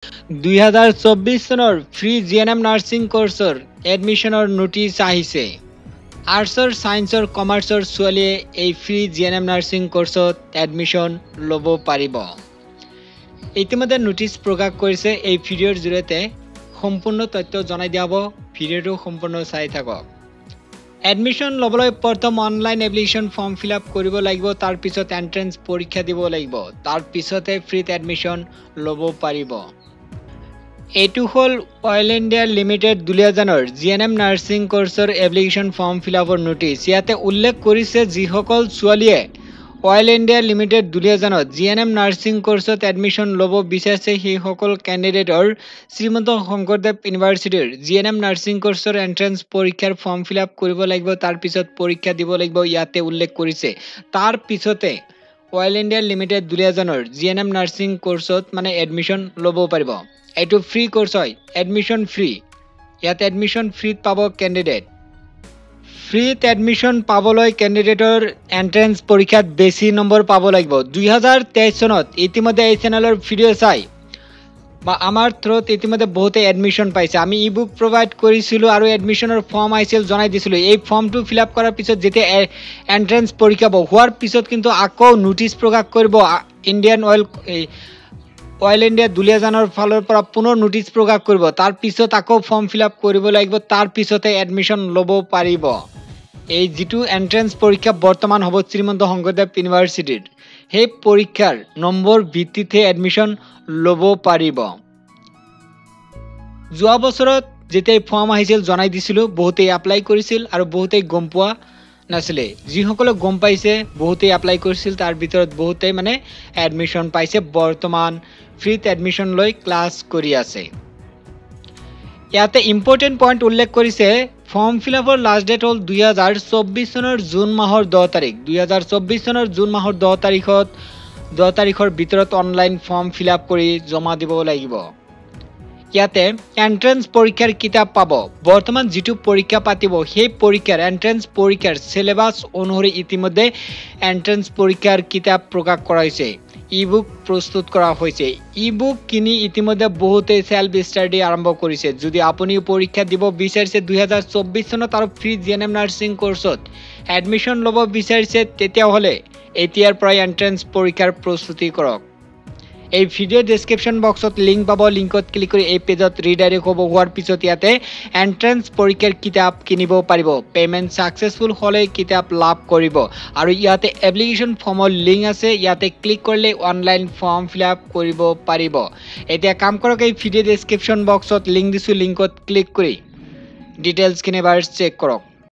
2024 চনৰ free GNM nursing কোৰ্ছৰ এডমিশ্যনৰ notice আহিছে। আৰ্টছৰ, ছায়েন্সৰ, কমাৰ্চৰ ছোৱালীয়ে এই ফ্ৰী জিএনএম নাৰ্ছিং কোৰ্ছত এডমিশ্যন ল'ব পাৰিব। ইতিমধ্যে নোটিছ প্ৰকাশ কৰিছে। এই ভিডিঅ'ৰ জৰিয়তে সম্পূৰ্ণ তথ্য জনাই দিয়া হ'ব। ভিডিঅ'টো সম্পূৰ্ণ চাই থাকক। এডমিশ্যন ল'বলৈ প্ৰথম online application form fill up কৰিব লাগিব। তাৰ পিছত এণ্ট্ৰেন্স পৰীক্ষা দিব লাগিব। তাৰ পিছতে ফ্ৰীত এডমিশ্যন ল'ব পাৰিব। এইটো হ'ল অইল ইণ্ডিয়া লিমিটেড দুলিয়াজানৰ জিএনএম নাৰ্ছিং কোৰ্ছৰ এপ্লিকেশ্যন ফৰ্ম ফিল আপৰ নোটিছ। ইয়াতে উল্লেখ কৰিছে যিসকল ছোৱালীয়ে অইল ইণ্ডিয়া লিমিটেড দুলিয়াজানত জিএনএম নাৰ্ছিং কোৰ্ছত এডমিশ্যন ল'ব বিচাৰিছে সেইসকল কেণ্ডিডেটৰ শ্ৰীমন্ত শংকৰদেৱ ইউনিভাৰ্চিটিৰ জিএনএম নাৰ্ছিং কোৰ্ছৰ এণ্ট্ৰেন্স পৰীক্ষাৰ ফৰ্ম ফিল আপ কৰিব লাগিব। তাৰ পিছত পৰীক্ষা দিব লাগিব। ইয়াতে উল্লেখ কৰিছে তাৰ পিছতে অইল ইণ্ডিয়া লিমিটেড দুলিয়াজানৰ জিএনএম নাৰ্ছিং কোৰ্ছত এডমিশ্যন ল'ব পাৰিব। এইটো ফ্ৰী কোৰ্ছ হয়, এডমিশ্যন ফ্ৰী। ইয়াত এডমিশ্যন ফ্ৰীত পাব কেণ্ডিডেট। ফ্ৰীত এডমিশ্যন পাবলৈ কেণ্ডিডেটৰ এণ্ট্ৰেন্স পৰীক্ষাত বেছি নম্বৰ পাব লাগিব। 2023 চনত ইতিমধ্যে এই চেনেলৰ ভিডিঅ' চাই বা আমাৰ থ্ৰুত ইতিমধ্যে বহুতে এডমিশ্যন পাইছে। আমি ই বুক প্ৰভাইড কৰিছিলোঁ আৰু এডমিশ্যনৰ ফৰ্ম আহিছিল, জনাই দিছিলোঁ। এই ফৰ্মটো ফিল আপ কৰাৰ পিছত যেতিয়া এণ্ট্ৰেন্স পৰীক্ষা হোৱাৰ পিছত কিন্তু আকৌ নোটিছ প্ৰকাশ কৰিব ইণ্ডিয়ান অইল ইণ্ডিয়া দুলিয়াজানৰ ফালৰ পৰা পুনৰ নোটিছ প্ৰকাশ কৰিব। তাৰ পিছত আকৌ ফৰ্ম ফিল আপ কৰিব লাগিব। তাৰ পিছতে এডমিশ্যন ল'ব পাৰিব। এই যিটো এণ্ট্ৰেন্স পৰীক্ষা বৰ্তমান হ'ব শ্ৰীমন্ত শংকৰদেৱ ইউনিভাৰ্চিটিৰ, সেই পৰীক্ষাৰ নম্বৰ ভিত্তিতহে এডমিশ্যন ল'ব পাৰিব। যোৱা বছৰত যেতিয়া ফৰ্ম আহিছিল জনাই দিছিলোঁ, বহুতেই এপ্লাই কৰিছিল আৰু বহুতেই গম পোৱা নাছিলে। যিসকলে গম পাইছে বহুতেই এপ্লাই কৰিছিল, তাৰ ভিতৰত বহুতেই এডমিশ্যন পাইছে। বৰ্তমান ফ্ৰীত এডমিশ্যন লৈ ক্লাছ কৰি আছে। ইয়াতে ইম্পৰ্টেণ্ট পইণ্ট উল্লেখ কৰিছে। ফৰ্ম ফিল আপৰ লাষ্ট ডেট হ'ল 2024 চনৰ জুন মাহৰ 10 তাৰিখ। 2024 চনৰ জুন মাহৰ 10 তাৰিখৰ ভিতৰত অনলাইন ফৰ্ম ফিল আপ কৰি জমা দিব লাগিব। ইয়াতে এণ্ট্ৰেন্স পৰীক্ষাৰ কিতাপ পাব। বৰ্তমান যিটো পৰীক্ষা পাতিব সেই পৰীক্ষাৰ এণ্ট্ৰেন্স পৰীক্ষাৰ চিলেবাছ অনুসৰি ইতিমধ্যে এণ্ট্ৰেন্স পৰীক্ষাৰ কিতাপ প্ৰকাশ কৰা হৈছে। ই বুক প্ৰস্তুত কৰা হৈছে। ই বুক কিনি ইতিমধ্যে বহুতে সেল্ফ ষ্টাডি আৰম্ভ কৰিছে। যদি আপুনি পৰীক্ষা দিব বিচাৰিছে 2024 চনত আৰু ফ্ৰী জিএনএম নাৰ্ছিং কোৰ্ছত এডমিশ্যন ল'ব বিচাৰিছে, তেতিয়াহ'লে এতিয়াৰ পৰাই এণ্ট্ৰেন্স পৰীক্ষাৰ প্ৰস্তুতি কৰক। এই ভিডিঅ' ডেছক্ৰিপশ্যন বক্সত লিংক পাব। লিংকত ক্লিক কৰি এই পেজত ৰিডাইৰেক্ট হ'ব। হোৱাৰ পিছত ইয়াতে এণ্ট্ৰেন্স পৰীক্ষাৰ কিতাপ কিনিব পাৰিব। পে'মেণ্ট ছাকচেছফুল হ'লে কিতাপ লাভ কৰিব। আৰু ইয়াতে এপ্লিকেশ্যন ফৰ্মৰ লিংক আছে। ইয়াতে ক্লিক কৰিলে অনলাইন ফৰ্ম ফিল আপ কৰিব পাৰিব। এতিয়া কাম কৰক, এই ভিডিঅ' ডেছক্ৰিপশ্যন বক্সত লিংক দিছোঁ, লিংকত ক্লিক কৰি ডিটেইলছখিনি এবাৰ চেক কৰক।